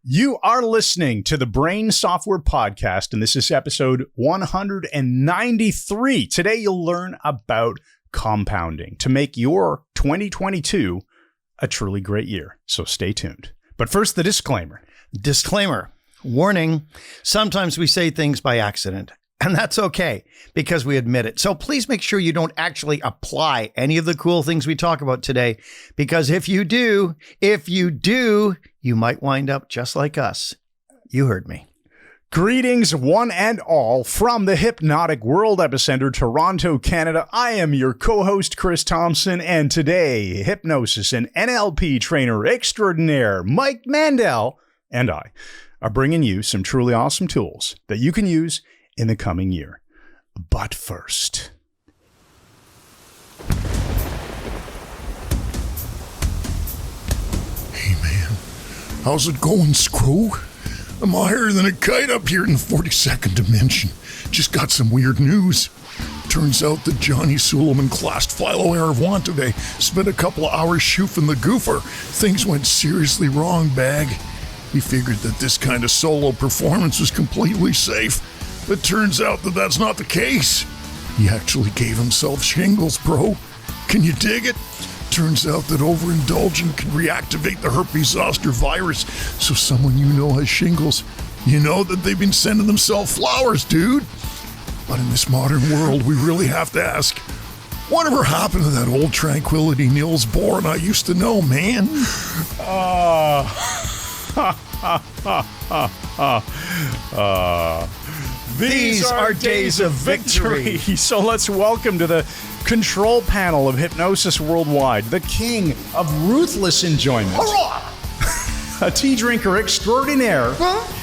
You are listening to the Brain Software Podcast, and this is episode 193. Today, you'll learn about compounding to make your 2022 a truly great year. So stay tuned. But first, the disclaimer. Disclaimer. Warning. Sometimes we say things by accident, and that's okay because we admit it. So please make sure you don't actually apply any of the cool things we talk about today, because if you do, you might wind up just like us. You heard me. Greetings, one and all, from the Hypnotic World Epicenter, Toronto, Canada. I am your co-host, Chris Thompson, and today, Hypnosis and NLP trainer extraordinaire, Mike Mandel, and I are bringing you some truly awesome tools that you can use in the coming year. But first... Hey man, how's it going, Screw? I'm higher than a kite up here in the 42nd dimension. Just got some weird news. Turns out that Johnny Suleiman classed Philo Aravant today spent a couple of hours shoofing the goofer. Things went seriously wrong, Bag. He figured that this kind of solo performance was completely safe, but turns out that that's not the case. He actually gave himself shingles, bro. Can you dig it? Turns out that overindulging can reactivate the herpes zoster virus, so someone you know has shingles, you know that they've been sending themselves flowers, dude. But in this modern world, we really have to ask, whatever happened to that old tranquility Niels Bohr I used to know, man? These are days of victory. So let's welcome to the control panel of Hypnosis Worldwide, the king of ruthless enjoyment. Hurrah! A tea drinker extraordinaire,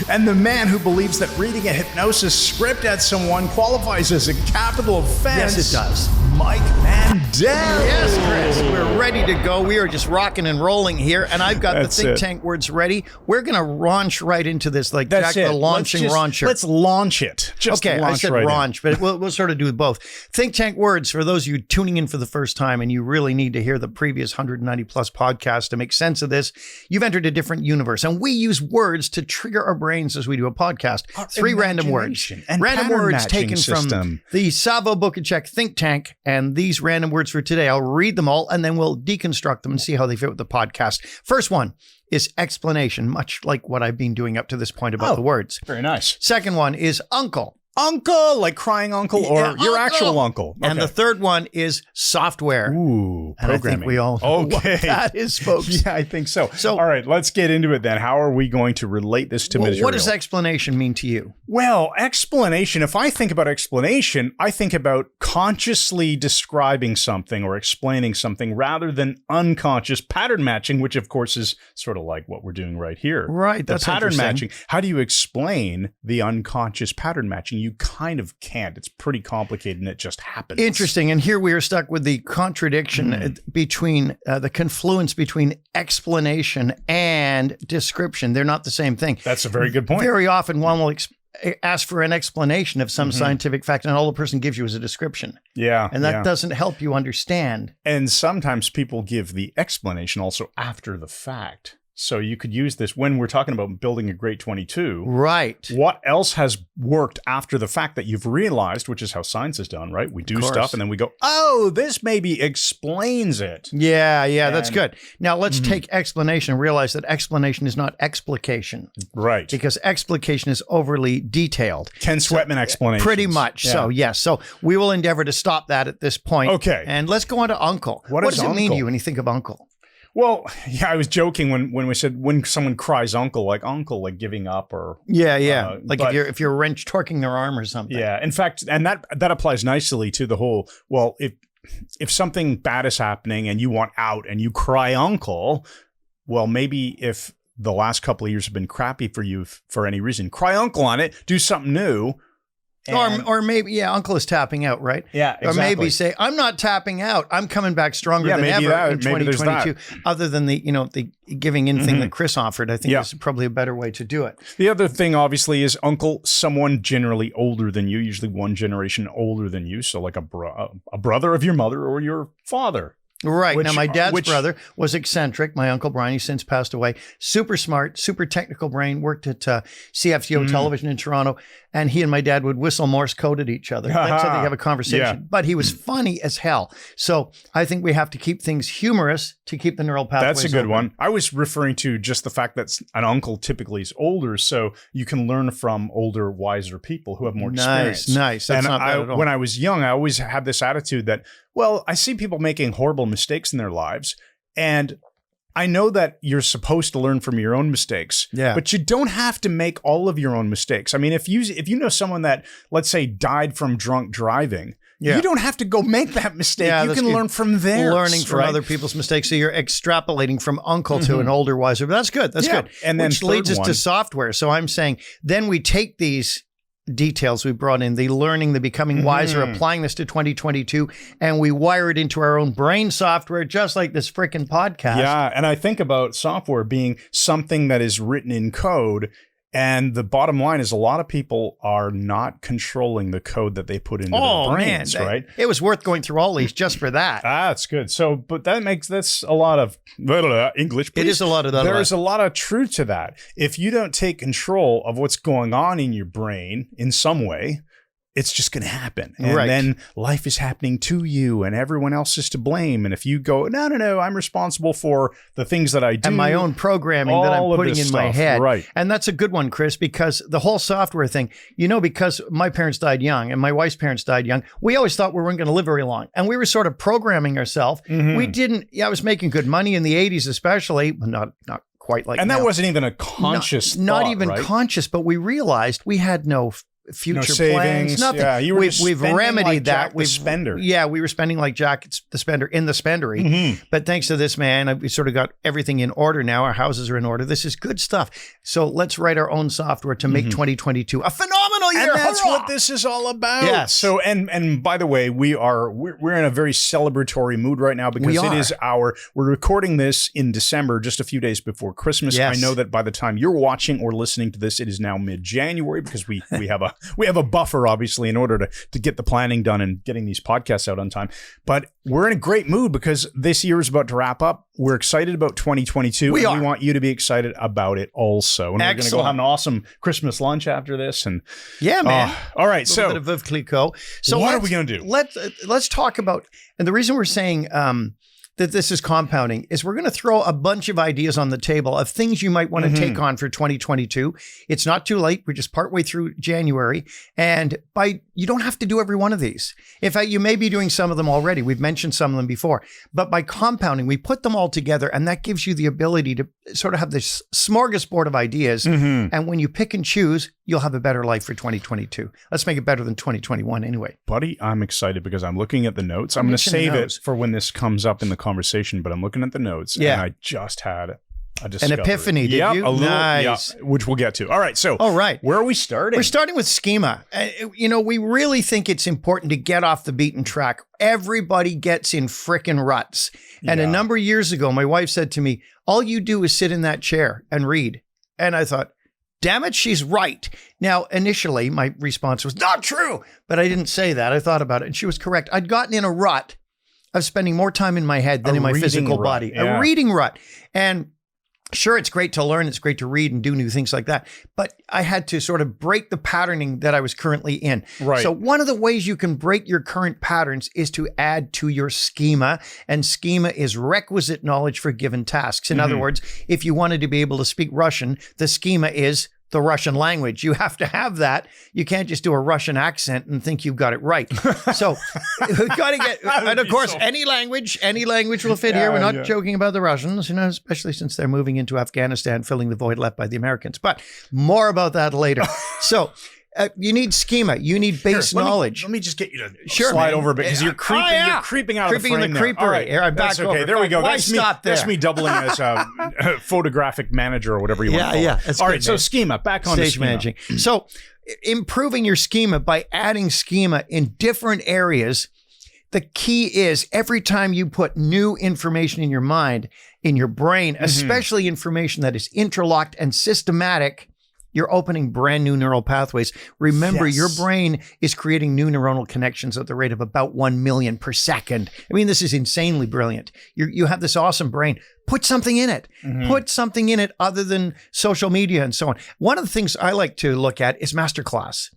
and the man who believes that reading a hypnosis script at someone qualifies as a capital offense. Yes, it does. Mike Mandel. Yes, Chris, we're ready to go. We are just rocking and rolling here, and I've got That's the think it. tank words ready. We're going to launch right into this like That's Jack it. the Launching Rauncher. Let's launch it. Just Okay, I launch said right in. raunch, but we'll sort of do both. Think tank words for those of you tuning in for the first time, and you really need to hear the previous 190 plus podcasts to make sense of this. You've entered a different universe, and we use words to trigger our brains as we do a podcast. Our 3 random words. imagination and Random pattern words matching taken system. from the Savo Bukacek think tank, and these random words for today. I'll read them all, and then we'll deconstruct them and see how they fit with the podcast. First one is explanation, much like what I've been doing up to this point about the words. Very nice. Second one is uncle. Uncle, like crying uncle, or Yeah, your uncle. actual uncle. And the third one is software. Ooh, And I programming. think we all know okay. what that is, folks. Yeah, I think so. So- all right, let's get into it then. How are we going to relate this to material? What does explanation mean to you? Well, explanation, if I think about explanation, I think about consciously describing something or explaining something rather than unconscious pattern matching, which of course is sort of like what we're doing right here. Right, The that's pattern interesting. matching. How do you explain the unconscious pattern matching? You kind of can't. It's pretty complicated and it just happens. Interesting. And here we are stuck with the contradiction between the confluence between explanation and description. They're not the same thing. That's a very good point. Very often one will ask for an explanation of some scientific fact, and all the person gives you is a description. Yeah. And that yeah. doesn't help you understand. And sometimes people give the explanation also after the fact. So you could use this when we're talking about building a great 22. Right. What else has worked after the fact that you've realized, which is how science is done, right? We do course. stuff and then we go, oh, this maybe explains it. Yeah, that's And- good. Now let's take explanation and realize that explanation is not explication, Right. because explication is overly detailed. Ken Sweatman explanation. Pretty much. So, yes. So we will endeavor to stop that at this point. Okay. And let's go on to uncle. What does is it mean to uncle? you when you think of uncle? Well, yeah, I was joking when we said when someone cries uncle, like giving up or Yeah. Like but- if you're wrench torquing their arm or something. yeah. In fact, and that applies nicely to the whole. Well, if something bad is happening and you want out and you cry uncle, well, maybe if the last couple of years have been crappy for you for any reason, cry uncle on it, do something new. And- Or maybe, uncle is tapping out, right? Yeah, Or maybe exactly. say, I'm not tapping out. I'm coming back stronger Yeah, than maybe ever that- in maybe there's that. 2022. Other than the giving in thing that Chris offered, I think Yeah. this is probably a better way to do it. The other thing, obviously, is uncle, someone generally older than you, usually one generation older than you. So like a brother of your mother or your father. Right. Now, my dad's brother was eccentric. My Uncle Brian, he's since passed away. Super smart, super technical brain, worked at CFTO television in Toronto. And he and my dad would whistle Morse code at each other. That's how they have a conversation. Yeah. But he was funny as hell. So I think we have to keep things humorous to keep the neural pathways That's a good open. one. I was referring to just the fact that an uncle typically is older, so you can learn from older, wiser people who have more experience. Nice. That's not bad at all. When I was young, I always had this attitude that, well, I see people making horrible mistakes in their lives, and I know that you're supposed to learn from your own mistakes, but you don't have to make all of your own mistakes. I mean, if you know someone that, let's say, died from drunk driving, you don't have to go make that mistake. You can learn from theirs. Learning from other people's mistakes. So you're extrapolating from uncle to an older, wiser. But that's good. That's good. And then which leads us to software. So I'm saying then we take these details we brought in, the learning, the becoming wiser, applying this to 2022, and we wire it into our own brain software, just like this freaking podcast. Yeah, and I think about software being something that is written in code, and the bottom line is a lot of people are not controlling the code that they put into their brains, right? It was worth going through all these just for that. That's good. So, but that's a lot of English. Please. It is a lot of that. There's a lot of truth to that. If you don't take control of what's going on in your brain in some way, it's just going to happen. And then life is happening to you and everyone else is to blame. And if you go, no, I'm responsible for the things that I do. And my own programming that I'm putting in my head. Right. And that's a good one, Chris, because the whole software thing, because my parents died young and my wife's parents died young, we always thought we weren't going to live very long. And we were sort of programming ourselves. We didn't, I was making good money in the 80s especially, but not quite like and now. That wasn't even a conscious not thought, even right? conscious, but we realized we had no future savings, plans, nothing. Yeah, you were we've remedied like that. Jack the Spender. Yeah, we were spending like Jack the Spender in the spendery. But thanks to this man, we sort of got everything in order now. Our houses are in order. This is good stuff. So let's write our own software to make 2022 a phenomenal year. And that's what this is all about. Yes. So and by the way, we're in a very celebratory mood right now because it is we're recording this in December, just a few days before Christmas. Yes. I know that by the time you're watching or listening to this, it is now mid-January because we have a buffer, obviously, in order to get the planning done and getting these podcasts out on time. But we're in a great mood because this year is about to wrap up. We're excited about 2022. We want you to be excited about it also. And we're going to go have an awesome Christmas lunch after this. And man. All right. A little bit of Veuve Clicquot. So what are we going to do? Let's talk about, and the reason we're saying that this is compounding is we're going to throw a bunch of ideas on the table of things you might want to take on for 2022. It's not too late. We're just partway through January. And you don't have to do every one of these. In fact, you may be doing some of them already. We've mentioned some of them before. But by compounding, we put them all together, and that gives you the ability to sort of have this smorgasbord of ideas. And when you pick and choose, you'll have a better life for 2022. Let's make it better than 2021 anyway. Buddy, I'm excited because I'm looking at the notes. I'm going to save it for when this comes up in the conversation, but I'm looking at the notes and I just had a discovery. An epiphany, did you? A little, nice. Which we'll get to. All right. So where are we starting? We're starting with schema. We really think it's important to get off the beaten track. Everybody gets in frickin' ruts. And a number of years ago, my wife said to me, all you do is sit in that chair and read. And I thought, damn it, she's right. Now, initially, my response was not true, but I didn't say that. I thought about it, and she was correct. I'd gotten in a rut of spending more time in my head than in my physical body. A reading rut. And sure, it's great to learn. It's great to read and do new things like that. But I had to sort of break the patterning that I was currently in. Right. So one of the ways you can break your current patterns is to add to your schema. And schema is requisite knowledge for given tasks. In other words, if you wanted to be able to speak Russian, the schema is the Russian language. You have to have that. You can't just do a Russian accent and think you've got it right. So we've got to get, and of course, any language will fit here. We're not joking about the Russians, especially since they're moving into Afghanistan, filling the void left by the Americans. But more about that later. So you need schema. You need base knowledge. Let me just get you to slide over a bit because you're creeping. You're creeping out of the frame. In the creepery. All right, that's okay. There we go. Why stop there? That's me doubling as a photographic manager or whatever you want to call it. All right. So schema. Back on stage schema. managing. So improving your schema by adding schema in different areas. The key is every time you put new information in your mind, in your brain, especially information that is interlocked and systematic, You're opening brand new neural pathways. Remember, Yes. your brain is creating new neuronal connections at the rate of about 1 million per second. I mean, this is insanely brilliant. You have this awesome brain. Put something in it. Put something in it other than social media and so on. One of the things I like to look at is Masterclass.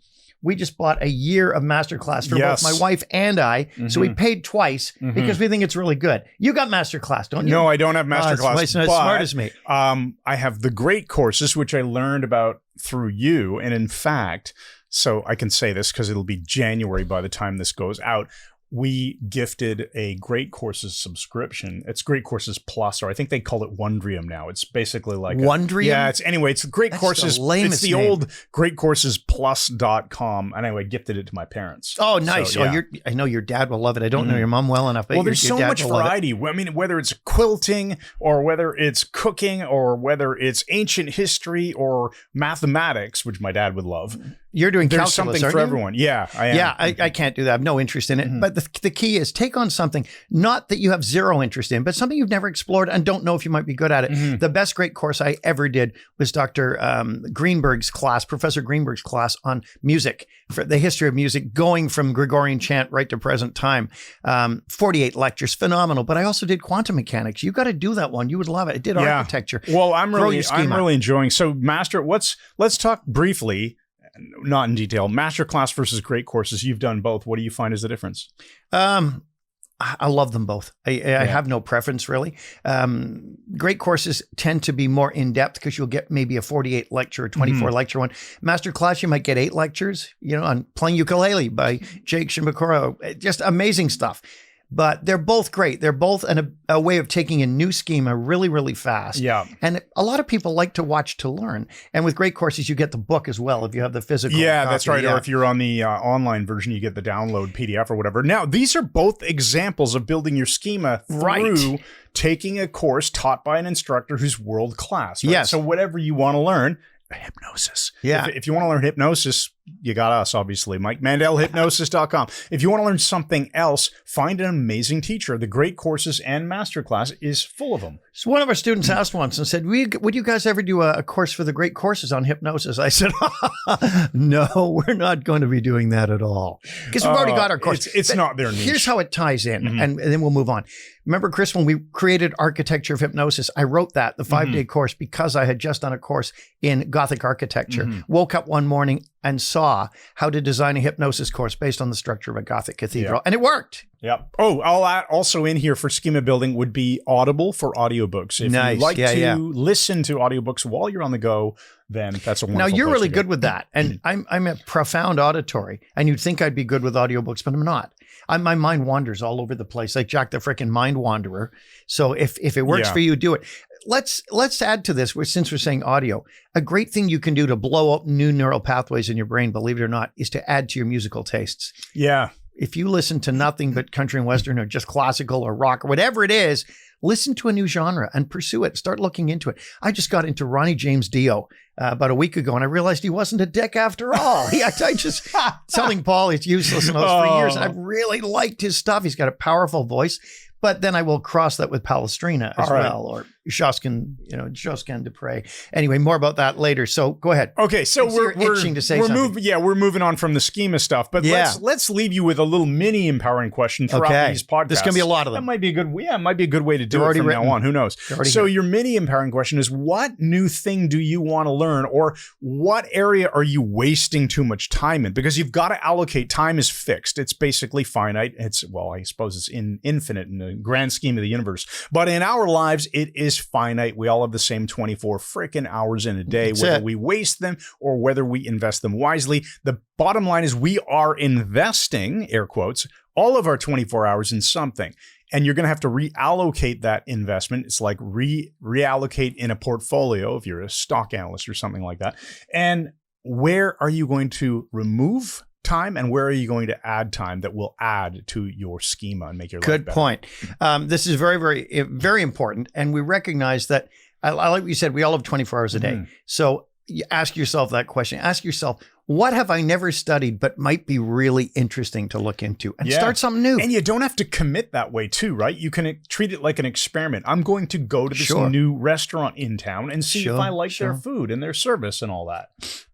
We just bought a year of Masterclass for Yes. both my wife and I. So we paid twice because we think it's really good. You got Masterclass, don't you? No, I don't have Oh, it's Masterclass. not as but, smart as me. I have the great courses, which I learned about through you. And in fact, so I can say this because it'll be January by the time this goes out. We gifted a Great Courses subscription. It's Great Courses Plus, or I think they call it Wondrium now. It's basically like Wondrium? Yeah, it's Great That's Courses. the lamest It's the name. old greatcoursesplus.com. And anyway, gifted it to my parents. Oh, nice. So, yeah. I know your dad will love it. I don't know your mom well enough, but Well, there's your so dad much will love it. variety. I mean, whether it's quilting or whether it's cooking or whether it's ancient history or mathematics, which my dad would love. You're doing There's calculus, something aren't for you? everyone. Yeah, I am. Yeah, I can't do that. I have no interest in it. But the key is take on something, not that you have zero interest in, but something you've never explored and don't know if you might be good at it. The best great course I ever did was Dr. Greenberg's class, Professor Greenberg's class on music, for the history of music, going from Gregorian chant right to present time. 48 lectures, phenomenal. But I also did quantum mechanics. You got to do that one. You would love it. I did architecture. Well, I'm Grow really your schema. enjoying. So, let's talk briefly, not in detail. Masterclass versus great courses. You've done both. What do you find is the difference? I love them both. I have no preference really. Great courses tend to be more in depth because you'll get maybe a 48 lecture or 24 lecture one. Master class, you might get 8 lectures, on playing ukulele by Jake Shimbakura. Just amazing stuff. But they're both great. They're both a way of taking a new schema really, really fast. Yeah. And a lot of people like to watch to learn. And with great courses, you get the book as well if you have the physical Yeah, copy. that's right. Yeah. Or if you're on the online version, you get the download PDF or whatever. Now, these are both examples of building your schema through taking a course taught by an instructor who's world class. Right? Yes. So whatever you want to learn, hypnosis. Yeah. If you want to learn hypnosis, you got us, obviously. Mike Mandel, hypnosis.com. If you want to learn something else, find an amazing teacher. The Great Courses and Masterclass is full of them. So one of our students asked once and said, would you guys ever do a course for the Great Courses on hypnosis? I said, no, we're not going to be doing that at all. Because we've already got our course. It's not their niche. Here's how it ties in, and then we'll move on. Remember, Chris, when we created Architecture of Hypnosis, I wrote the 5-day course because I had just done a course in Gothic architecture. Woke up one morning and saw how to design a hypnosis course based on the structure of a Gothic cathedral. And it worked. Yeah. Oh, all that also in here for schema building would be Audible for audiobooks. If Nice. you like Yeah, to listen to audiobooks while you're on the go, then that's a wonderful Now, you're place really to go. good with that. And I'm a profound auditory. And you'd think I'd be good with audiobooks, but I'm not. My mind wanders all over the place, like Jack the frickin' Mind Wanderer. So if it works for you, do it. Let's add to this, since we're saying audio. A great thing you can do to blow up new neural pathways in your brain, believe it or not, is to add to your musical tastes. Yeah. If you listen to nothing but country and western or just classical or rock or whatever it is, listen to a new genre and pursue it. Start looking into it. I just got into Ronnie James Dio about a week ago, and I realized he wasn't a dick after all. I just telling Paul he's useless in those 3 years, and I've really liked his stuff. He's got a powerful voice. But then I will cross that with Palestrina as well, or Josquin Dupre. Anyway, more about that later. So go ahead. Okay, so we're itching to say something. We're moving on from the schema stuff, but let's leave you with a little mini empowering question throughout these podcasts. There's going to be a lot of them. That might be a good. Yeah, it might be a good way to do it from now on. Who knows? So your mini empowering question is: what new thing do you want to learn, or what area are you wasting too much time in? Because you've got to allocate. Time is fixed. It's basically finite. I suppose it's infinite in the grand scheme of the universe. But in our lives, it is finite. We all have the same 24 freaking hours in a day, whether we waste them or whether we invest them wisely. The bottom line is we are investing, air quotes, all of our 24 hours in something. And you're going to have to reallocate that investment. It's like reallocate in a portfolio if you're a stock analyst or something like that. And where are you going to remove time, and where are you going to add time that will add to your schema and make your life better? Good point. This is very, very, very important. And we recognize that, like you said, we all have 24 hours a day. So you ask yourself that question. Ask yourself, what have I never studied but might be really interesting to look into, and start something new? And you don't have to commit that way too, right? You can treat it like an experiment. I'm going to go to this new restaurant in town and see if I like their food and their service and all that.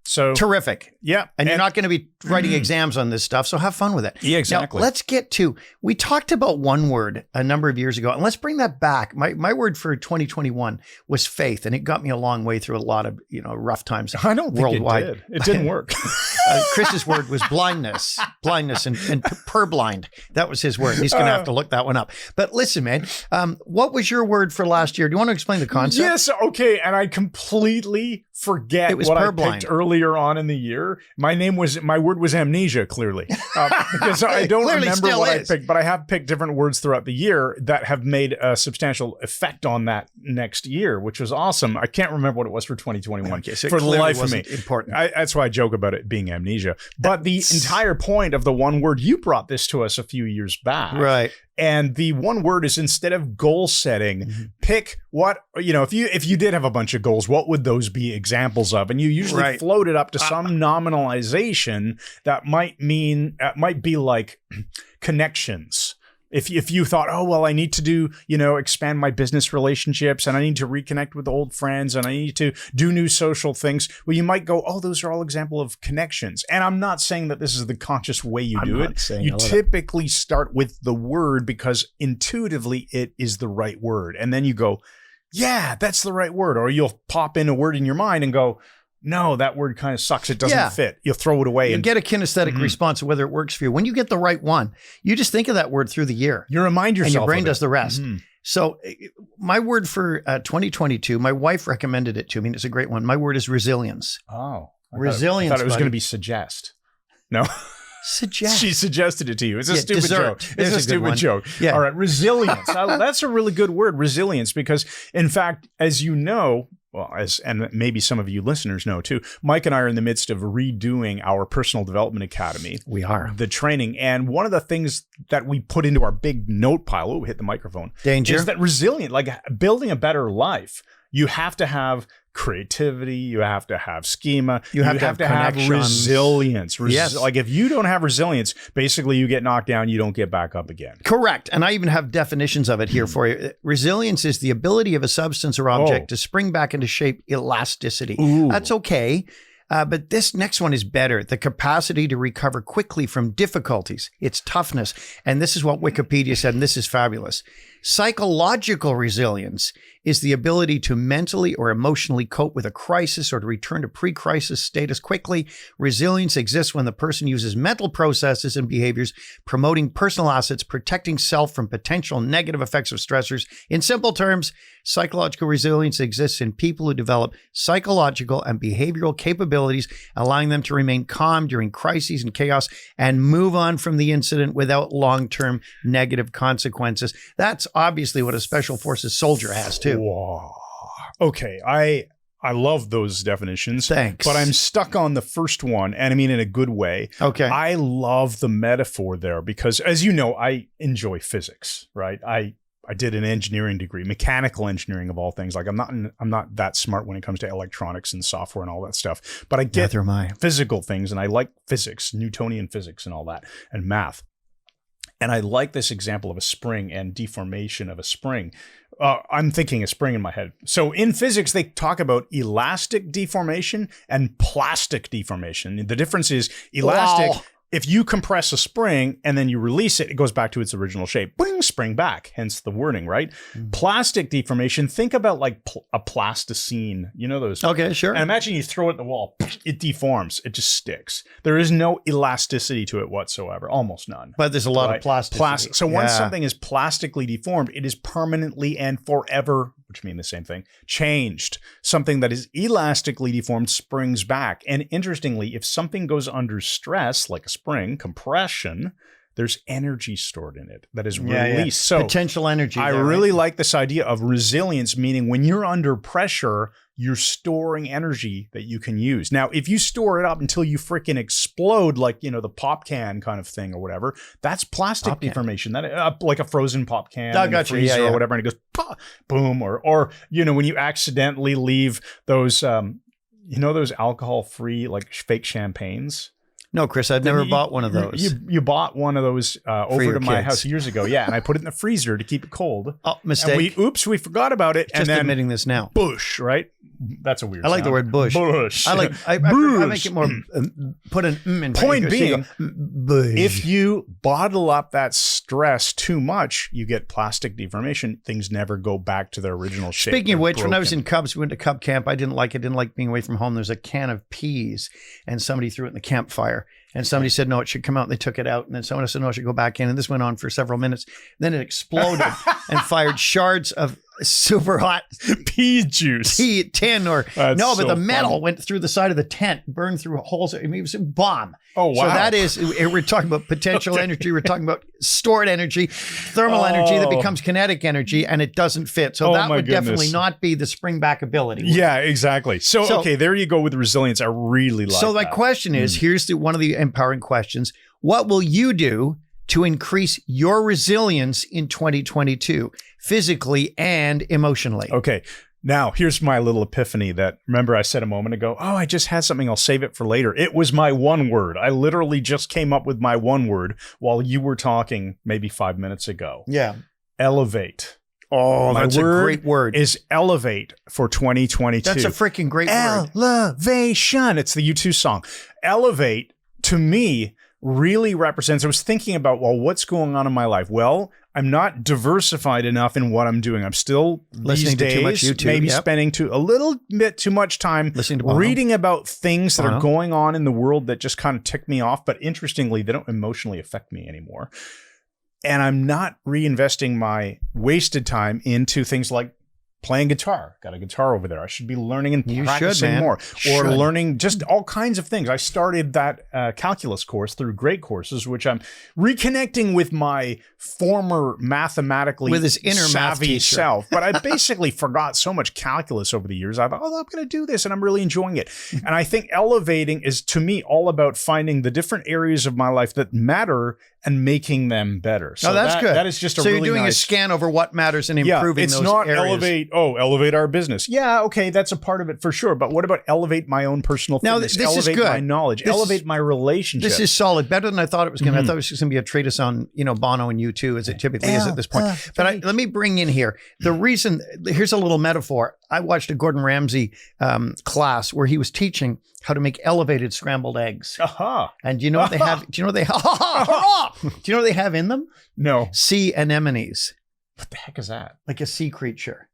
So terrific. Yeah. And you're not going to be writing exams on this stuff, so have fun with it. Yeah, exactly. Now, let's get to, we talked about one word a number of years ago, and let's bring that back. My word for 2021 was faith, and it got me a long way through a lot of, rough times. I don't think worldwide. it did. It didn't work. Chris's word was blindness and purblind. That was his word. He's going to have to look that one up. But listen, man, what was your word for last year? Do you want to explain the concept? Yes. Okay. And I completely forget what purblind. I picked earlier on in the year. My word was amnesia, clearly, because I don't remember what I picked, but I have picked different words throughout the year that have made a substantial effect on that next year, which was awesome. I can't remember what it was for 2021 Okay, so for the life of me. Important. That's why I joke about it being amnesia. But the entire point of the one word, you brought this to us a few years back. Right. And the one word is, instead of goal setting, pick what, if you did have a bunch of goals, what would those be examples of? And you usually float it up to some nominalization that might be like connections. If you thought, oh, well, I need to do, expand my business relationships, and I need to reconnect with old friends, and I need to do new social things, well, you might go, oh, those are all example of connections. And I'm not saying that this is the conscious way you do it. You typically start with the word because intuitively it is the right word. And then you go, yeah, that's the right word. Or you'll pop in a word in your mind and go, no, that word kind of sucks. It doesn't fit. You'll throw it away. You get a kinesthetic response of whether it works for you. When you get the right one, you just think of that word through the year. You remind yourself. And your brain does the rest. So my word for 2022, my wife recommended it to me, and it's a great one. My word is resilience. Oh. Resilience. I thought it was going to be suggest. No. Suggest. She suggested it to you. It's a stupid dessert. joke. It's a stupid joke. Yeah. All right. Resilience. That's a really good word, resilience, because in fact, as you know, and maybe some of you listeners know too, Mike and I are in the midst of redoing our personal development academy. We are. The training. And one of the things that we put into our big note pile, hit the microphone. Danger. Is that resilient, like building a better life. You have to have creativity. You have to have schema. You have to have resilience. Yes. Like if you don't have resilience, basically you get knocked down, you don't get back up again. Correct. And I even have definitions of it here for you. Resilience is the ability of a substance or object to spring back into shape, elasticity. Ooh. That's okay. But this next one is better. The capacity to recover quickly from difficulties. It's toughness. And this is what Wikipedia said, and this is fabulous. Psychological resilience is the ability to mentally or emotionally cope with a crisis or to return to pre-crisis status quickly. Resilience exists when the person uses mental processes and behaviors, promoting personal assets, protecting self from potential negative effects of stressors. In simple terms, psychological resilience exists in people who develop psychological and behavioral capabilities, allowing them to remain calm during crises and chaos and move on from the incident without long-term negative consequences. That's obviously what a special forces soldier has too. Whoa. Okay, I love those definitions. Thanks. But I'm stuck on the first one, and I mean in a good way. Okay. I love the metaphor there because, as you know, I enjoy physics, right? I did an engineering degree, mechanical engineering of all things. Like I'm not that smart when it comes to electronics and software and all that stuff, but I get physical things, and I like physics, Newtonian physics and all that, and math. And I like this example of a spring and deformation of a spring. I'm thinking a spring in my head. So in physics, they talk about elastic deformation and plastic deformation. The difference is elastic. Wow. If you compress a spring and then you release it, it goes back to its original shape. Boing, spring back, hence the wording, right? Plastic deformation, think about like a plasticine. You know those? Okay, sure. And imagine you throw it at the wall. It deforms. It just sticks. There is no elasticity to it whatsoever. Almost none. But there's a lot of plasticity. So once something is plastically deformed, it is permanently and forever, which mean the same thing, changed. Something that is elastically deformed springs back. And interestingly, if something goes under stress, like a spring, compression, there's energy stored in it that is released. So potential energy. I really like this idea of resilience, meaning when you're under pressure, you're storing energy that you can use. Now, if you store it up until you freaking explode, like, the pop can kind of thing or whatever, that's plastic deformation. That like a frozen pop can in the freezer or whatever, and it goes pop, boom. Or when you accidentally leave those You know those alcohol-free, like fake champagnes? No, Chris, I've never bought one of those. You bought one of those over your to my kids. house years ago. Yeah, and I put it in the freezer to keep it cold. Oh, mistake. And we forgot about it. Just and then admitting this now. bush, right? That's a weird I like sound. the word bush. Bush. I make it more, put an in Point front. You being, go, bush. if you bottle up that stress too much, you get plastic deformation. Things never go back to their original shape. Speaking of They're which, when I was broken. in Cubs, we went to Cub camp. I didn't like being away from home. There's a can of peas and somebody threw it in the campfire. And somebody said, no, it should come out. And they took it out. And then someone else said, no, it should go back in. And this went on for several minutes. Then it exploded and fired shards of super hot pea juice. tea tin or That's no, but so the metal funny. went through the side of the tent, burned through holes. I mean, it was a bomb. Oh, wow. So that is, we're talking about potential energy. We're talking about stored energy, thermal energy that becomes kinetic energy, and it doesn't fit. So that my would definitely goodness. not be the spring back ability. Yeah, exactly. So, So- okay, there you go with resilience. I really like So my that. question is, here's one of the empowering questions. What will you do to increase your resilience in 2022, physically and emotionally? Okay. Now, here's my little epiphany that, remember I said a moment ago, oh, I just had something, I'll save it for later. It was my one word. I literally just came up with my one word while you were talking maybe 5 minutes ago. Yeah. Elevate. Oh, My that's a word great word. Is elevate for 2022. That's a freaking great word. Elevation. It's the U2 song. Elevate, to me, really represents, I was thinking about, well, what's going on in my life? Well, I'm not diversified enough in what I'm doing. I'm still Listening these to too days, much YouTube, maybe yep. spending a little bit too much time Listening to Bono. reading about things that Bono. are going on in the world that just kind of tick me off. But interestingly, they don't emotionally affect me anymore. And I'm not reinvesting my wasted time into things like playing guitar. Got a guitar over there. I should be learning and You should, practicing man. more. Or Should. learning just all kinds of things. I started that calculus course through Great Courses, which I'm reconnecting with my former mathematically With his inner math savvy teacher. self. But I basically forgot so much calculus over the years. I thought, oh, I'm going to do this, and I'm really enjoying it. And I think elevating is, to me, all about finding the different areas of my life that matter and making them better. So that's good. That is just a so really you're doing nice a scan over what matters and improving it's those not areas. elevate our business. Yeah, okay, that's a part of it for sure. But what about elevate my own personal Now, fitness? this is elevate good. my knowledge, This elevate is- my relationship. This is solid, better than I thought it was going to. I thought it was just going to be a treatise on, Bono and U2, as it typically is at this point. But let me bring in here the reason. Here's a little metaphor. I watched a Gordon Ramsay class where he was teaching how to make elevated scrambled eggs. Aha. And do you know what they have? Do you know what they have? Do you know what they have in them? No. Sea anemones, What the heck is that? like a sea creature.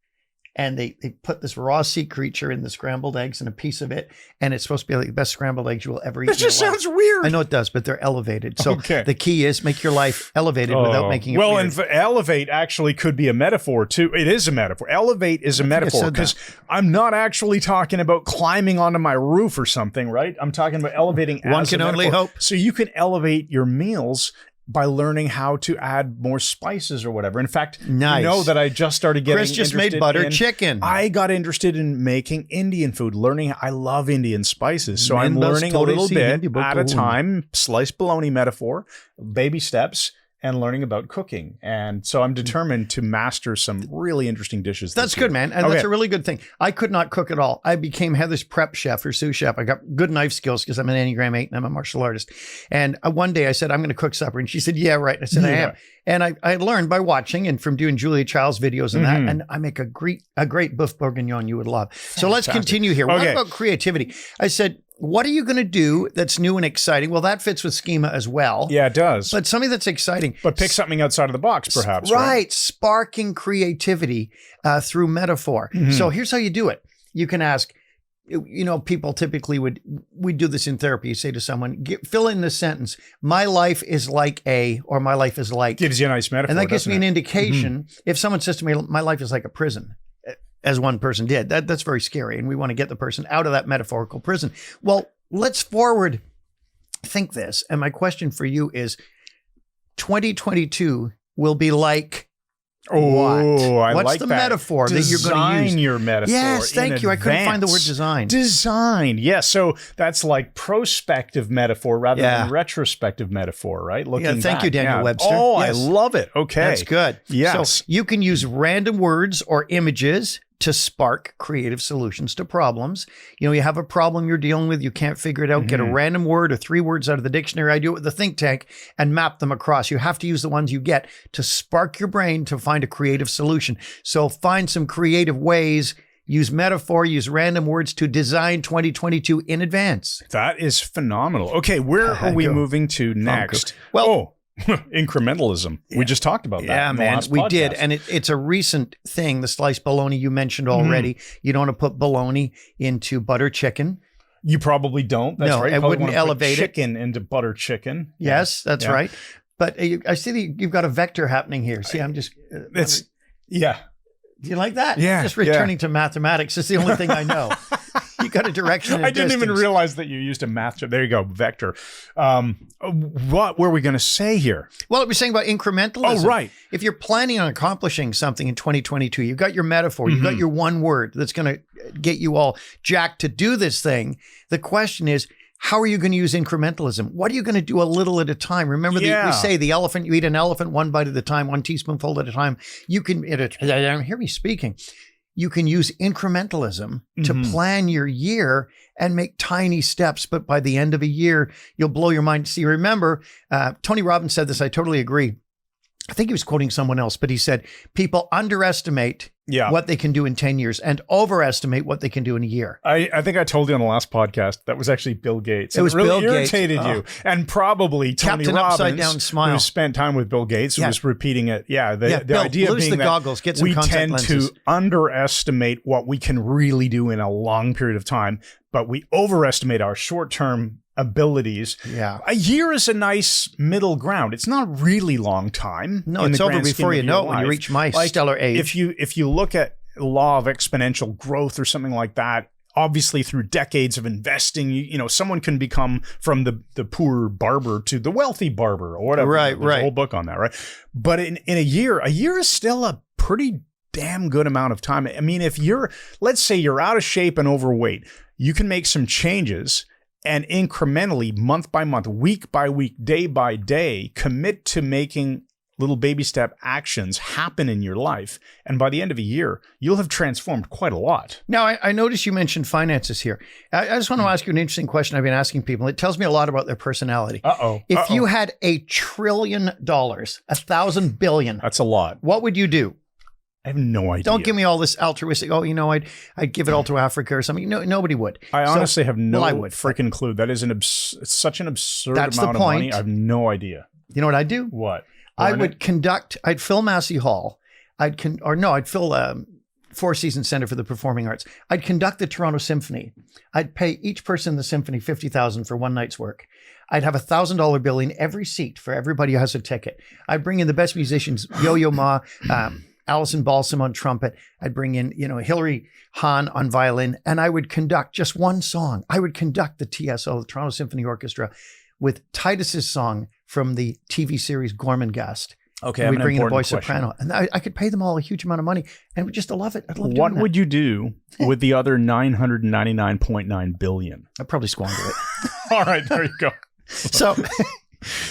And they put this raw sea creature in the scrambled eggs and a piece of it. And it's supposed to be like the best scrambled eggs you will ever eat. That in your just life. sounds weird. I know it does, but they're elevated. So Okay. the key is make your life elevated without making it well, weird. and for elevate actually could be a metaphor too. It is a metaphor. Elevate is a metaphor said because I'm not actually talking about climbing onto my roof or something, right? I'm talking about elevating. One as can a only metaphor. hope. So you can elevate your meals by learning how to add more spices or whatever. In fact, Nice. you know that I just started getting Chris just made interested butter in- chicken. I got interested in making Indian food, learning. I love Indian spices. So I'm Mandel learning a little stories, bit Hindi at a book. time, sliced bologna metaphor, baby steps, and learning about cooking. And so I'm determined to master some really interesting dishes. That's this year. good, man. And that's a really good thing. I could not cook at all. I became Heather's prep chef or sous chef. I got good knife skills because I'm an Enneagram 8 and I'm a martial artist. And one day I said, I'm going to cook supper. And she said, yeah, right. And I said, I am. And I learned by watching and from doing Julia Child's videos and that. And I make a great boeuf bourguignon you would love. So let's continue here. What Okay. about creativity? I said, what are you going to do that's new and exciting? Well, that fits with schema as well. Yeah, it does. But something that's exciting. But pick something outside of the box, perhaps. Right. Sparking creativity through metaphor. So here's how you do it. You can ask, people typically we do this in therapy. You say to someone, fill in the sentence, my life is like a, or my life is like. Gives you a nice metaphor. And that gives me an doesn't it? indication. If someone says to me, my life is like a prison, as one person did, that's very scary. And we want to get the person out of that metaphorical prison. Well, let's forward think this. And my question for you is 2022 will be like Oh, what? I What's like the that. metaphor that you're going to use? Design your metaphor. Yes, thank in you. I couldn't find the word advance. design. Design. Yes. So that's like prospective metaphor rather than retrospective metaphor, right? Looking thank back. you, Daniel Webster. Oh, Yes. I love it. Okay. That's good. Yes. So you can use random words or images, to spark creative solutions to problems. You have a problem you're dealing with, you can't figure it out, get a random word or 3 words out of the dictionary. I do it with the think tank and map them across. You have to use the ones you get to spark your brain to find a creative solution. So find some creative ways, use metaphor, use random words to design 2022 in advance. That is phenomenal. Okay, where are we moving to next? Well, incrementalism. Yeah. We just talked about that. Yeah, man, we did. And it's a recent thing. The sliced bologna you mentioned already. You don't want to put bologna into butter chicken. You probably don't. That's right. It wouldn't elevate chicken into butter chicken. Yes, that's right. But I see that you've got a vector happening here. See, I'm just... yeah. Do you like that? Yeah. Just returning to mathematics is the only thing I know. You got a direction and I didn't even realize that you used a math term. There you go, vector. What were we going to say here? Well, we were saying about incrementalism. Oh, right. If you're planning on accomplishing something in 2022, you've got your metaphor, you've got your one word that's going to get you all jacked to do this thing. The question is, how are you going to use incrementalism? What are you going to do a little at a time? Remember, we say the elephant, you eat an elephant one bite at a time, 1 teaspoonful at a time. You can, hear me speaking. You can use incrementalism to plan your year and make tiny steps. But by the end of a year, you'll blow your mind. See, remember, Tony Robbins said this. I totally agree. I think he was quoting someone else, but he said, people underestimate what they can do in 10 years and overestimate what they can do in a year. I think I told you on the last podcast, that was actually Bill Gates. It was really Bill Gates. irritated you. And probably Tony Captain Robbins, Upside Down Smile, who spent time with Bill Gates, was repeating it. Yeah, the Bill, idea lose being the that goggles, get some we contact tend lenses. to underestimate what we can really do in a long period of time, but we overestimate our short-term abilities. Yeah. A year is a nice middle ground. It's not really long time. No, it's over before you know it when you reach my stellar age. If you look at law of exponential growth or something like that, obviously through decades of investing, someone can become from the poor barber to the wealthy barber or whatever. Right. There's a whole book on that, right? But in a year is still a pretty damn good amount of time. I mean, let's say you're out of shape and overweight, you can make some changes and incrementally, month by month, week by week, day by day, commit to making little baby step actions happen in your life. And by the end of a year, you'll have transformed quite a lot. Now, I noticed you mentioned finances here. I just want to ask you an interesting question I've been asking people. It tells me a lot about their personality. If you had $1 trillion, 1,000 billion. That's a lot. What would you do? I have no idea. Don't give me all this altruistic, I'd give it all to Africa or something. No, nobody would. I honestly have no freaking clue. That is such an absurd amount of money. I have no idea. You know what I'd do? What? I'd fill Massey Hall. I'd fill Four Seasons Center for the Performing Arts. I'd conduct the Toronto Symphony. I'd pay each person in the symphony $50,000 for one night's work. I'd have $1,000 bill in every seat for everybody who has a ticket. I'd bring in the best musicians, Yo-Yo Ma, Alison Balsam on trumpet. I'd bring in, Hilary Hahn on violin, and I would conduct just one song. I would conduct the TSO, the Toronto Symphony Orchestra, with Titus's song from the TV series Gormenghast. Okay, we'd bring in a boy soprano, and I could pay them all a huge amount of money, and would just love it. I'd love doing that. What would you do with the other 999.9 billion? I'd probably squander it. All right, there you go. So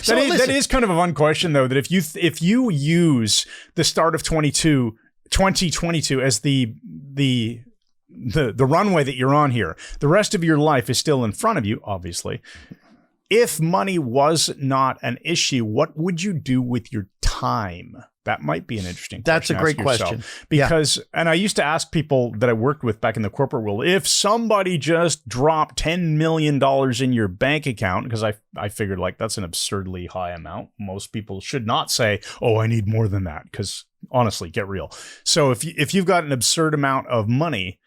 that is kind of a fun question, though, that if you use the start of 2022 as the runway that you're on here, the rest of your life is still in front of you, obviously. If money was not an issue, what would you do with your time? That might be an interesting question. That's a great question. Because, and I used to ask people that I worked with back in the corporate world, if somebody just dropped $10 million in your bank account, because I figured that's an absurdly high amount. Most people should not say, oh, I need more than that, because honestly, get real. So if you've got an absurd amount of money,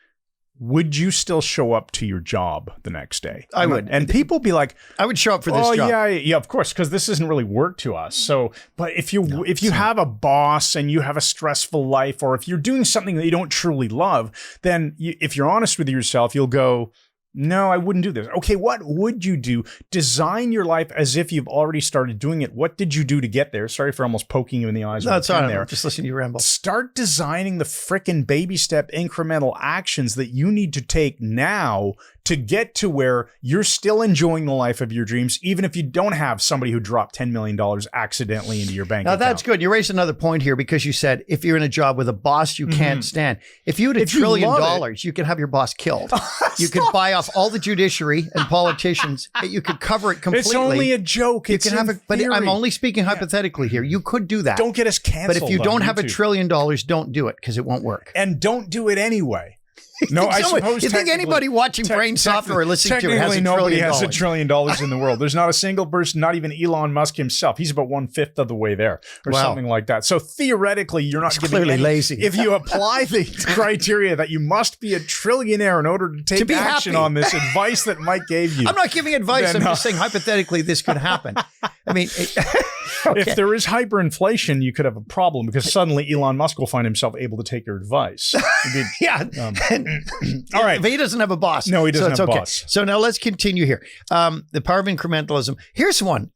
would you still show up to your job the next day? I would. And people be like, I would show up for this job. Yeah, of course, because this isn't really work to us. So, but if you have a boss and you have a stressful life, or if you're doing something that you don't truly love, then if you're honest with yourself, you'll go, no, I wouldn't do this. Okay, what would you do? Design your life as if you've already started doing it. What did you do to get there? Sorry for almost poking you in the eyes. No, it's all right. Just listen to you ramble. Start designing the frickin' baby step incremental actions that you need to take now to get to where you're still enjoying the life of your dreams, even if you don't have somebody who dropped $10 million accidentally into your bank account. Now, that's good. You raised another point here because you said if you're in a job with a boss you can't stand. If you had $1 trillion, you could have your boss killed. You could buy off all the judiciary and politicians. You could cover it completely. It's only a joke. You can have it, but I'm only speaking hypothetically here. You could do that. Don't get us canceled. But if you don't have YouTube. $1 trillion, don't do it because it won't work. And don't do it anyway. No, I suppose. You think anybody watching Brain Software or listening to it has $1 trillion? Nobody has $1 trillion in the world. There's not a single person, not even Elon Musk himself. He's about 1/5 of the way there, or something like that. So theoretically, you're not clearly lazy. If you apply the criteria that you must be a trillionaire in order to take action on this advice that Mike gave you, I'm not giving advice. I'm just saying hypothetically this could happen. I mean. Okay. If there is hyperinflation, you could have a problem because suddenly Elon Musk will find himself able to take your advice. Yeah. All right. But he doesn't have a boss. No, he doesn't have a okay. boss. So now let's continue here. The power of incrementalism. Here's one.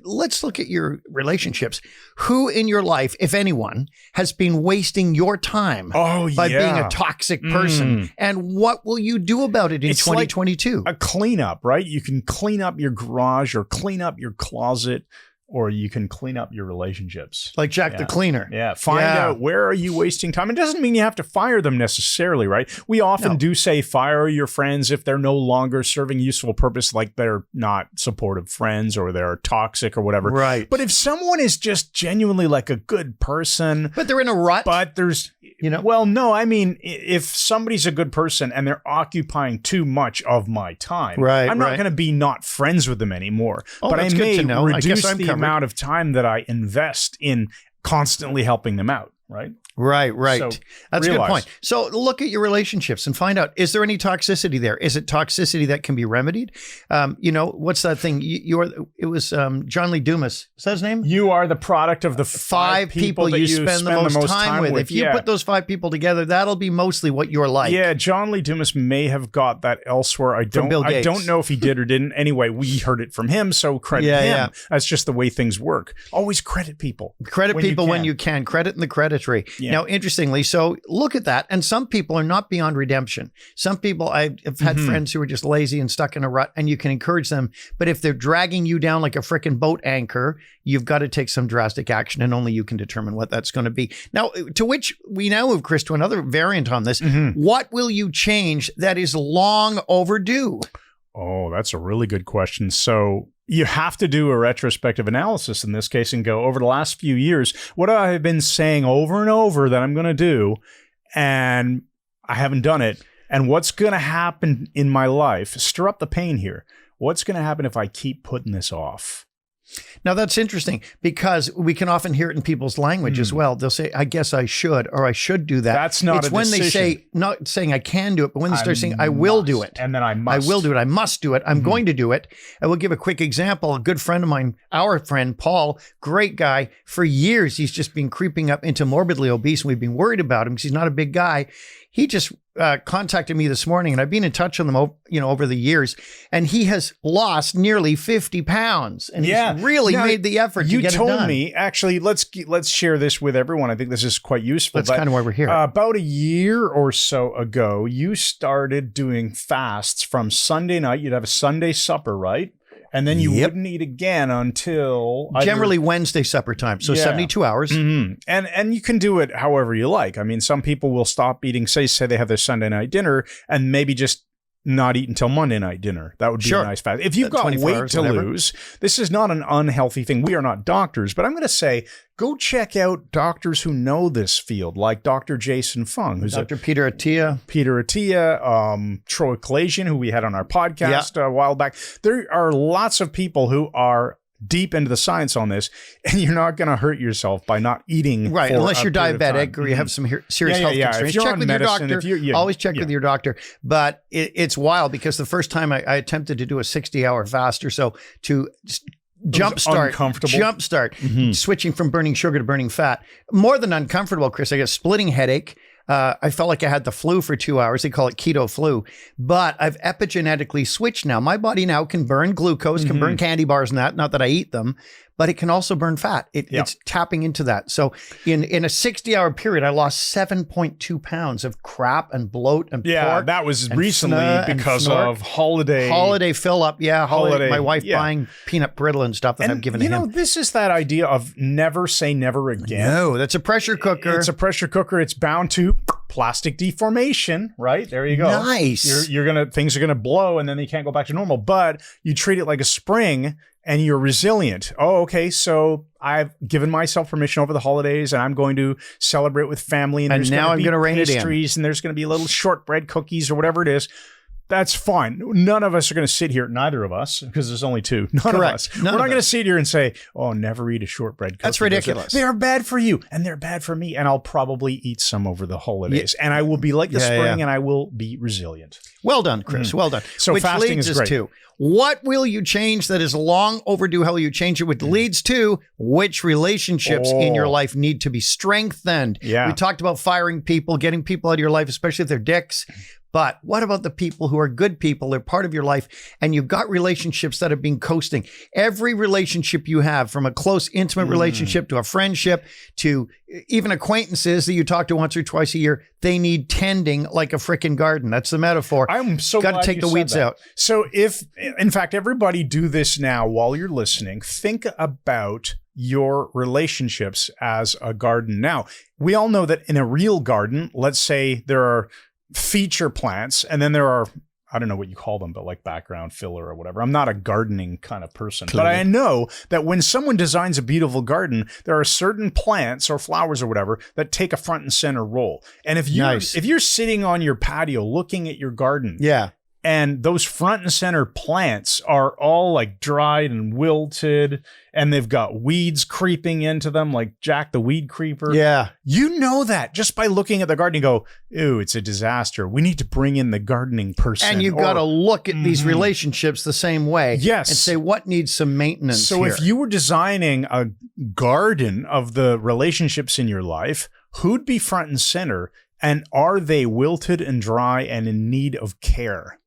Let's look at your relationships. Who in your life, if anyone, has been wasting your time by being a toxic person? And what will you do about it in 2022? Like a cleanup, right? You can clean up your garage or clean up your closet. Or you can clean up your relationships. Like Jack the Cleaner. Yeah. Find out where are you wasting time. It doesn't mean you have to fire them necessarily, right? We often do say fire your friends if they're no longer serving useful purpose, like they're not supportive friends or they're toxic or whatever. Right. But if someone is just genuinely like a good person. But they're in a rut. But there's, well, no, I mean, if somebody's a good person and they're occupying too much of my time, I'm not going to be not friends with them anymore. But I may reduce the amount of time that I invest in constantly helping them out, right? Right. So That's a good point. So look at your relationships and find out, is there any toxicity there? Is it toxicity that can be remedied? What's that thing? It was John Lee Dumas. Is that his name? You are the product of the 5 people that you spend the most time with. If you put those 5 people together, that'll be mostly what you're like. Yeah, John Lee Dumas may have got that elsewhere. I don't know if he did or didn't. Anyway, we heard it from him, so credit him. Yeah. That's just the way things work. Always credit people. Credit people when you can. Credit in the creditory. Yeah. Now, interestingly, so look at that. And some people are not beyond redemption. Some people, I've had friends who are just lazy and stuck in a rut, and you can encourage them. But if they're dragging you down like a freaking boat anchor, you've got to take some drastic action, and only you can determine what that's going to be. Now, to which we now move, Chris, to another variant on this. What will you change that is long overdue? Oh, that's a really good question. So you have to do a retrospective analysis in this case and go over the last few years. What have I been saying over and over that I'm going to do, and I haven't done it? And what's going to happen in my life? Stir up the pain here. What's going to happen if I keep putting this off? Now, that's interesting because we can often hear it in people's language as well. They'll say, I guess I should, or I should do that. That's not it's a when decision. They say, not saying I can do it, but when they start saying, I will do it. And then I must. I will do it. I must do it. I'm going to do it. I will give a quick example. A good friend of mine, our friend, Paul, great guy. For years, he's just been creeping up into morbidly obese, and we've been worried about him because he's not a big guy. He just contacted me this morning, and I've been in touch with him, over the years, and he has lost nearly 50 pounds, and he's really made the effort to get it done. You told me, actually, let's share this with everyone. I think this is quite useful. That's kind of why we're here. About a year or so ago, you started doing fasts from Sunday night. You'd have a Sunday supper, right? And then you wouldn't eat again until generally Wednesday supper time. So 72 hours. And you can do it however you like. I mean, some people will stop eating, say they have their Sunday night dinner and maybe just not eat until Monday night dinner. That would be a nice fast. If you've got weight to lose, this is not an unhealthy thing. We are not doctors, but I'm going to say, go check out doctors who know this field, like Dr. Jason Fung, who's Dr. Peter Attia, Troy Kalasian, who we had on our podcast a while back. There are lots of people who are deep into the science on this, and you're not going to hurt yourself by not eating. Right, unless you're diabetic or you have some serious health concerns. Check with your doctor. Always check with your doctor. But it's wild because the first time I attempted to do a 60-hour fast or so to jumpstart, switching from burning sugar to burning fat. More than uncomfortable, Chris. I got a splitting headache. I felt like I had the flu for 2 hours. They call it keto flu. But I've epigenetically switched now. My body now can burn glucose, can burn candy bars and that. Not that I eat them. but it can also burn fat. It's tapping into that. So in a 60-hour period, I lost 7.2 pounds of crap and bloat and pork. That was recently because of holiday fill up. Yeah, holiday. My wife buying peanut brittle and stuff that I've given to him. You know, this is that idea of never say never again. No, that's a pressure cooker. It's a pressure cooker. It's bound to plastic deformation, right? There you go. Nice. Things are gonna blow and then they can't go back to normal, but you treat it like a spring and you're resilient. Oh, okay. So I've given myself permission over the holidays and I'm going to celebrate with family, and now I'm going to rein it in. Pastries, and there's going to be little shortbread cookies or whatever it is. That's fine. None of us are going to sit here, neither of us, because there's only two. None of us. We're not going to sit here and say, oh, never eat a shortbread cookie. That's ridiculous. They're bad for you and they're bad for me. And I'll probably eat some over the holidays. And I will be like the spring and I will be resilient. Well done, Chris. Well done. So which fasting leads is us great. to, what will you change that is long overdue? How will you change it? Which leads to, which relationships in your life need to be strengthened? Yeah. We talked about firing people, getting people out of your life, especially if they're dicks. But what about the people who are good people? They're part of your life, and you've got relationships that have been coasting. Every relationship you have, from a close, intimate relationship to a friendship to even acquaintances that you talk to once or twice a year, they need tending like a freaking garden. That's the metaphor. I'm so got glad to take you the said weeds that. out. So in fact, everybody do this now while you're listening. Think about your relationships as a garden. Now, we all know that in a real garden, let's say there are feature plants, and then there are, I don't know what you call them, but like background filler or whatever. I'm not a gardening kind of person, but I know that when someone designs a beautiful garden, there are certain plants or flowers or whatever that take a front and center role. And if you're sitting on your patio looking at your garden, and those front and center plants are all like dried and wilted, and they've got weeds creeping into them, like Jack the Weed Creeper. Yeah. You know that just by looking at the garden, you go, ew, it's a disaster. We need to bring in the gardening person. And you've got to look at these relationships the same way. Yes. And say, what needs some maintenance So here? if you were designing a garden of the relationships in your life, who'd be front and center? And are they wilted and dry and in need of care?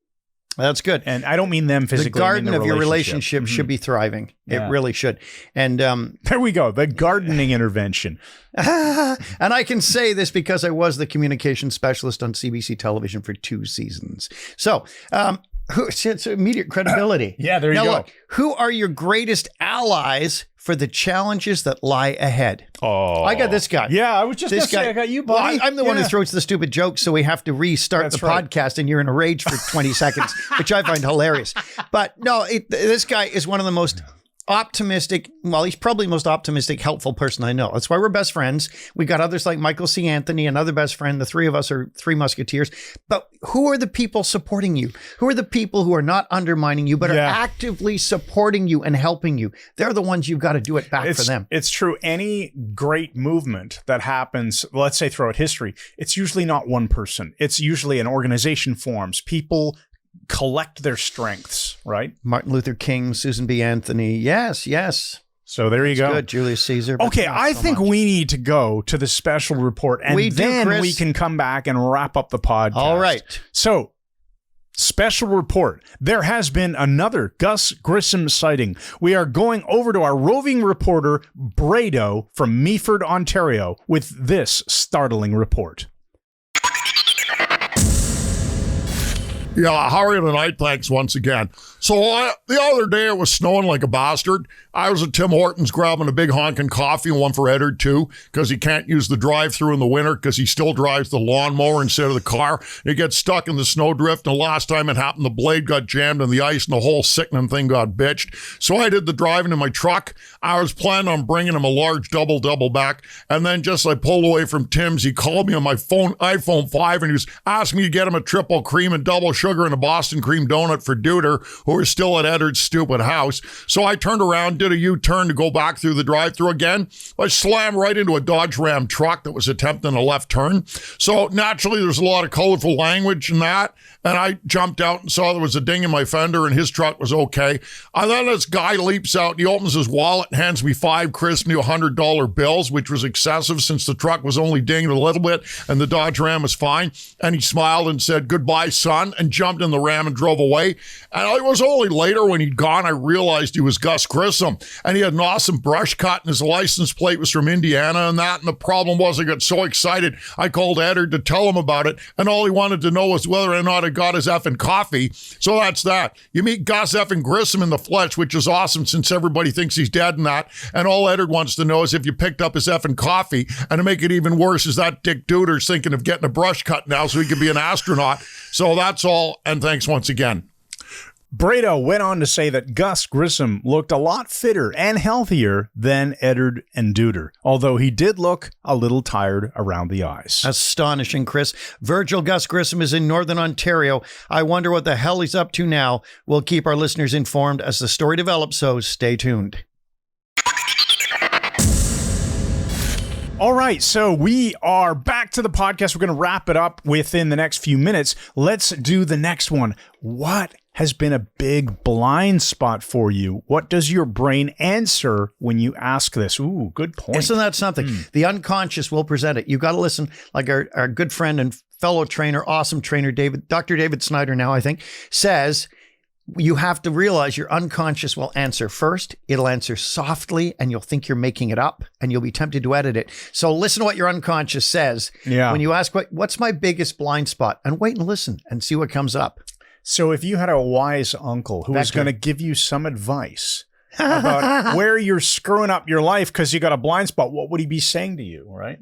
That's good. And I don't mean them physically. The garden I mean of your relationship should be thriving. It really should. And there we go. The gardening intervention. And I can say this because I was the communication specialist on CBC television for 2 seasons. So it's immediate credibility. Yeah, there you go. Look, who are your greatest allies for the challenges that lie ahead? Oh, I got this guy. Yeah, I was just going to say, I got you, buddy. Well, I'm the one who throws the stupid jokes, so we have to restart the podcast, and you're in a rage for 20 seconds, which I find hilarious. But no, this guy is one of the most optimistic, well, he's probably the most optimistic, helpful person I know. That's why we're best friends. We got others like Michael C. Anthony, another best friend. The three of us are three musketeers. But who are the people supporting you? Who are the people who are not undermining you, but are actively supporting you and helping you? They're the ones you've got to do it back for them. It's true. Any great movement that happens, let's say throughout history, it's usually not one person. It's usually an organization forms. People collect their strengths, right? Martin Luther King, Susan B. Anthony. Yes. So there you go. Good. Julius Caesar. Okay, I think we need to go to the special report, and then we can come back and wrap up the podcast. All right. So, special report. There has been another Gus Grissom sighting. We are going over to our roving reporter, Brado, from Meaford, Ontario, with this startling report. Yeah, how are you tonight? Thanks once again. So the other day it was snowing like a bastard. I was at Tim Hortons grabbing a big honking coffee and one for Eddard too, because he can't use the drive-through in the winter because he still drives the lawnmower instead of the car. He gets stuck in the snowdrift, and the last time it happened, the blade got jammed in the ice and the whole sickening thing got bitched. So I did the driving in my truck. I was planning on bringing him a large double back, and then just as I pulled away from Tim's, he called me on my iPhone 5, and he was asking me to get him a triple cream and double sugar and a Boston cream donut for Duder, who was still at Eddard's stupid house. So I turned around, did a U-turn to go back through the drive-thru again. I slammed right into a Dodge Ram truck that was attempting a left turn. So naturally, there's a lot of colorful language in that. And I jumped out and saw there was a ding in my fender and his truck was okay. And then this guy leaps out and he opens his wallet and hands me 5 crisp new $100 bills, which was excessive since the truck was only dinged a little bit and the Dodge Ram was fine. And he smiled and said, "Goodbye, son." And and jumped in the Ram and drove away. And it was only later when he'd gone, I realized he was Gus Grissom. And he had an awesome brush cut and his license plate was from Indiana and that. And the problem was I got so excited, I called Eddard to tell him about it. And all he wanted to know was whether or not I got his effing coffee. So that's that. You meet Gus effing Grissom in the flesh, which is awesome since everybody thinks he's dead and that. And all Eddard wants to know is if you picked up his effing coffee. And to make it even worse is that Dick Duder's thinking of getting a brush cut now so he could be an astronaut. So that's all. And thanks once again. Brado went on to say that Gus Grissom looked a lot fitter and healthier than Eddard and Duder, although he did look a little tired around the eyes. Astonishing, Chris. Virgil Gus Grissom is in Northern Ontario. I wonder what the hell he's up to now. We'll keep our listeners informed as the story develops, so stay tuned. All right, so we are back to the podcast. We're going to wrap it up within the next few minutes. Let's do the next one. What has been a big blind spot for you? What does your brain answer when you ask this? Ooh, good point. Isn't that something? The unconscious will present it. You've got to listen, like our good friend and fellow trainer, awesome trainer, Dr. David Snyder now, I think, says you have to realize your unconscious will answer first. It'll answer softly and you'll think you're making it up and you'll be tempted to edit it. So listen to what your unconscious says. Yeah. When you ask, what's my biggest blind spot? And wait and listen and see what comes up. So if you had a wise uncle who was going to give you some advice about where you're screwing up your life because you got a blind spot, what would he be saying to you, right?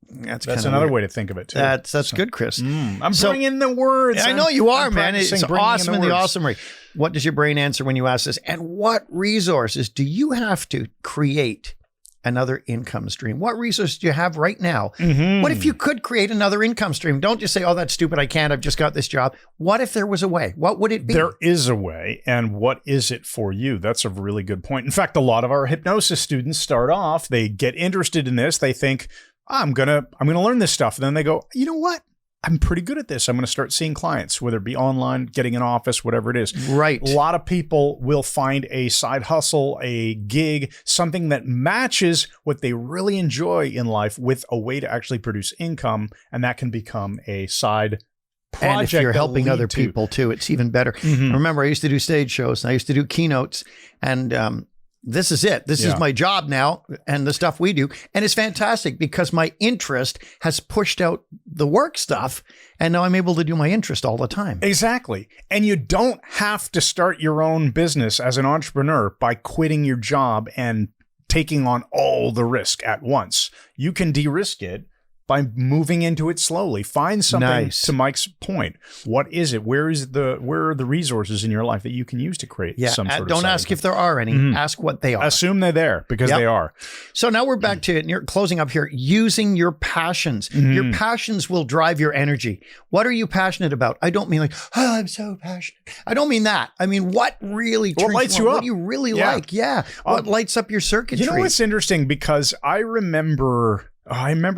That's another way to think of it, too. That's good, Chris. I'm bringing the words. I know you are, man. It's awesome in the words. awesomery. What does your brain answer when you ask this? And what resources do you have to create another income stream? What resources do you have right now? What if you could create another income stream? Don't just say, oh, that's stupid. I can't. I've just got this job. What if there was a way? What would it be? There is a way. And what is it for you? That's a really good point. In fact, a lot of our hypnosis students start off, they get interested in this. They think, I'm gonna learn this stuff. And then they go, you know what? I'm pretty good at this. I'm going to start seeing clients, whether it be online, getting an office, whatever it is. Right. A lot of people will find a side hustle, a gig, something that matches what they really enjoy in life with a way to actually produce income. And that can become a side project. And if you're helping other people too, it's even better. Remember, I used to do stage shows and I used to do keynotes and, this is it. This is my job now and the stuff we do. And it's fantastic because my interest has pushed out the work stuff. And now I'm able to do my interest all the time. Exactly. And you don't have to start your own business as an entrepreneur by quitting your job and taking on all the risk at once. You can de-risk it by moving into it slowly. Find something, to Mike's point. What is it? Where are the resources in your life that you can use to create some sort of Don't ask if there are any. Ask what they are. Assume they're there because they are. So now we're back to it. And you're closing up here. Using your passions. Your passions will drive your energy. What are you passionate about? I don't mean like, oh, I'm so passionate. I don't mean that. I mean, what really turns lights you up? What do you really like? Yeah. What lights up your circuitry? You know what's interesting? Because I remember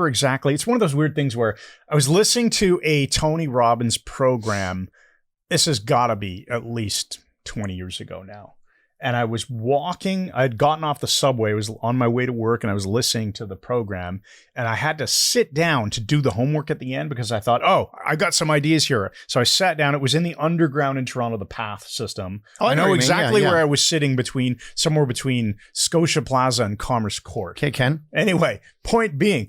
exactly. It's one of those weird things where I was listening to a Tony Robbins program. This has got to be at least 20 years ago now. And I was walking. I had gotten off the subway. I was on my way to work and I was listening to the program. And I had to sit down to do the homework at the end because I thought, oh, I got some ideas here. So I sat down. It was in the underground in Toronto, the PATH system. I know exactly where I was sitting somewhere between Scotia Plaza and Commerce Court. Okay, Ken. Anyway, point being,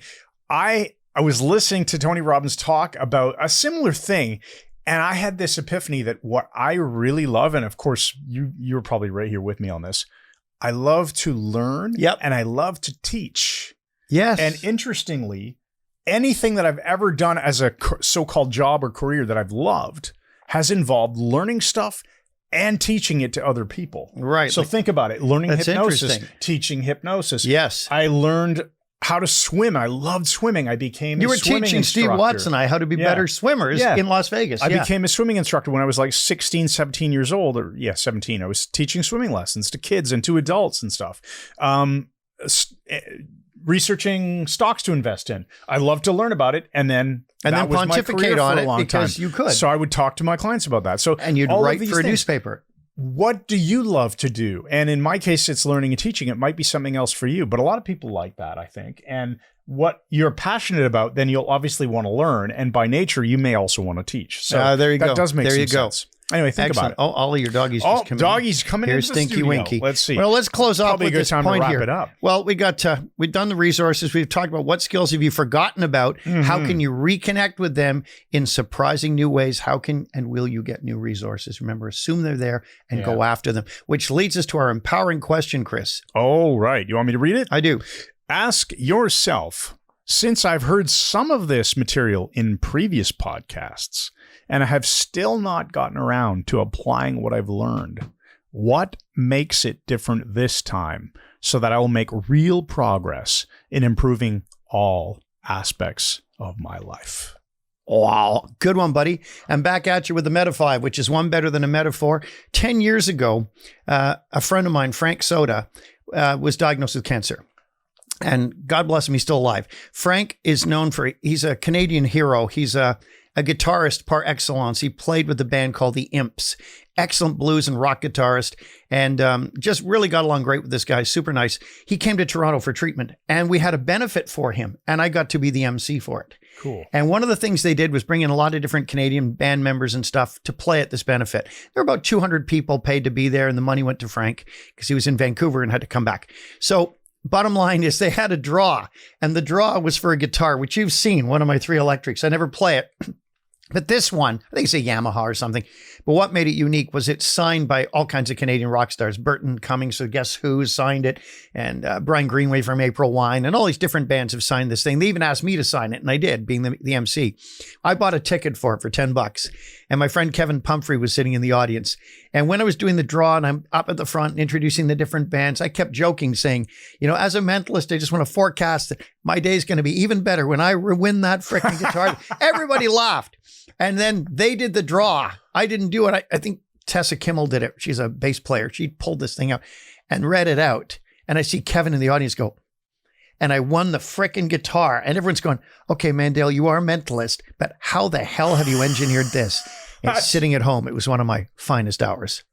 I was listening to Tony Robbins talk about a similar thing. And I had this epiphany that what I really love, and of course, you're probably right here with me on this, I love to learn and I love to teach. Yes. And interestingly, anything that I've ever done as a so-called job or career that I've loved has involved learning stuff and teaching it to other people. Right. So think about it. Learning hypnosis, teaching hypnosis. Yes. I learned how to swim. I loved swimming. I became a swimming instructor. You were teaching Steve Watts and I how to be better swimmers in Las Vegas. I became a swimming instructor when I was like 16, 17 years old. 17. I was teaching swimming lessons to kids and to adults and stuff. Researching stocks to invest in. I love to learn about it. And then pontificate on it because you could. So I would talk to my clients about that. And you'd write for a newspaper. What do you love to do? And in my case, it's learning and teaching. It might be something else for you, but a lot of people like that, I think. And what you're passionate about, then you'll obviously want to learn. And by nature, you may also want to teach. So there you that go. does make there some you go. sense. Anyway, think Excellent. about it. Oh, all of your doggies just come doggies coming in. Here's the Stinky studio. Winky. Let's see. Well, let's close off Probably with a good this time to point wrap here. it up. Well, we've done the resources. We've talked about what skills have you forgotten about? How can you reconnect with them in surprising new ways? How can and will you get new resources? Remember, assume they're there and go after them, which leads us to our empowering question, Chris. Oh, right. You want me to read it? I do. Ask yourself, since I've heard some of this material in previous podcasts, and I have still not gotten around to applying what I've learned, what makes it different this time so that I will make real progress in improving all aspects of my life? Wow. Good one, buddy. I'm back at you with the Meta 5, which is one better than a metaphor. 10 years ago, a friend of mine, Frank Soda, was diagnosed with cancer. And God bless him, he's still alive. Frank is known he's a Canadian hero. He's a guitarist par excellence. He played with a band called the Imps. Excellent blues and rock guitarist. And just really got along great with this guy. Super nice. He came to Toronto for treatment and we had a benefit for him. And I got to be the MC for it. Cool. And one of the things they did was bring in a lot of different Canadian band members and stuff to play at this benefit. There were about 200 people paid to be there. And the money went to Frank because he was in Vancouver and had to come back. So bottom line is they had a draw, and the draw was for a guitar, which you've seen, one of my 3 electrics. I never play it. But this one, I think it's a Yamaha or something. But what made it unique was it's signed by all kinds of Canadian rock stars. Burton Cummings, so Guess Who signed it, and Brian Greenway from April Wine, and all these different bands have signed this thing. They even asked me to sign it, and I did, being the MC. I bought a ticket for it for $10, and my friend Kevin Pumphrey was sitting in the audience. And when I was doing the draw and I'm up at the front and introducing the different bands, I kept joking, saying, as a mentalist, I just want to forecast that my day is going to be even better when I win that freaking guitar. Everybody laughed. And then they did the draw. I didn't do it. I think Tessa Kimmel did it. She's a bass player. She pulled this thing out and read it out. And I see Kevin in the audience go, and I won the frickin' guitar. And everyone's going, okay, Mandel, you are a mentalist, but how the hell have you engineered this? And sitting at home, it was one of my finest hours.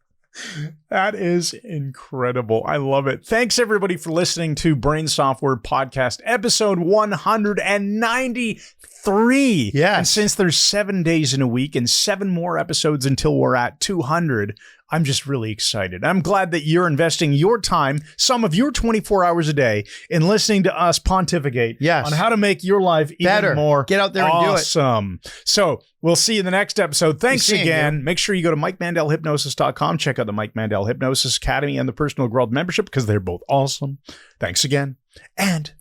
That is incredible. I love it. Thanks, everybody, for listening to Brain Software Podcast, episode 193. Yes. And since there's 7 days in a week and 7 more episodes until we're at 200, I'm just really excited. I'm glad that you're investing your time, some of your 24 hours a day, in listening to us pontificate on how to make your life even better. more Get out there and do it. Awesome. So we'll see you in the next episode. Thanks again. Make sure you go to MikeMandelHypnosis.com. Check out the Mike Mandel Hypnosis Academy and the Personal Growth Membership because they're both awesome. Thanks again. And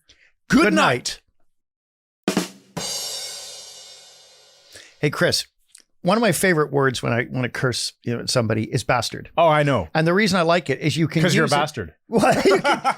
good night. Hey, Chris. One of my favorite words when I want to curse at somebody is bastard. Oh, I know. And the reason I like it is you can use because you're a it- bastard. Well,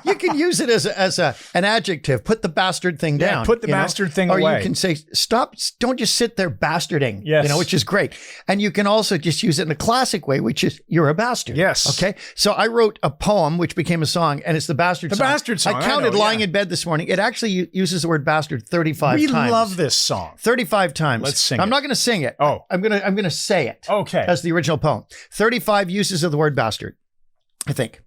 you can use it as an adjective. Put the bastard thing down. Put the bastard thing or away. Or you can say, stop, don't just sit there bastarding, Yes. which is great. And you can also just use it in a classic way, which is, you're a bastard. Yes. Okay. So I wrote a poem, which became a song, and it's the bastard song. The bastard song. I counted know, lying in bed this morning. It actually uses the word bastard 35 times. We love this song. 35 times. Let's sing I'm it. not going to sing it. Oh. I'm going to say it. Okay. That's the original poem. 35 uses of the word bastard, I think.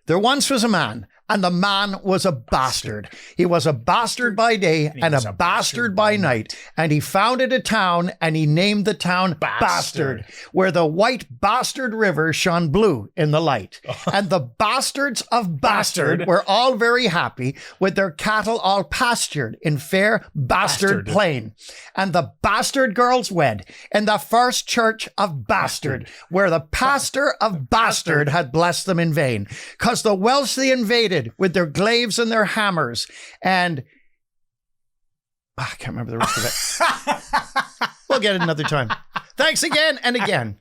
There once was a man, and the man was a bastard. He was a bastard by day and a bastard by night. And he founded a town, and he named the town Bastard, where the white bastard river shone blue in the light. And the bastards of Bastard were all very happy, with their cattle all pastured in fair bastard plain. And the bastard girls wed in the first church of Bastard, where the pastor of Bastard had blessed them in vain. 'Cause the Welsh they invaded with their glaives and their hammers. And I can't remember the rest of it. We'll get it another time. Thanks again and again.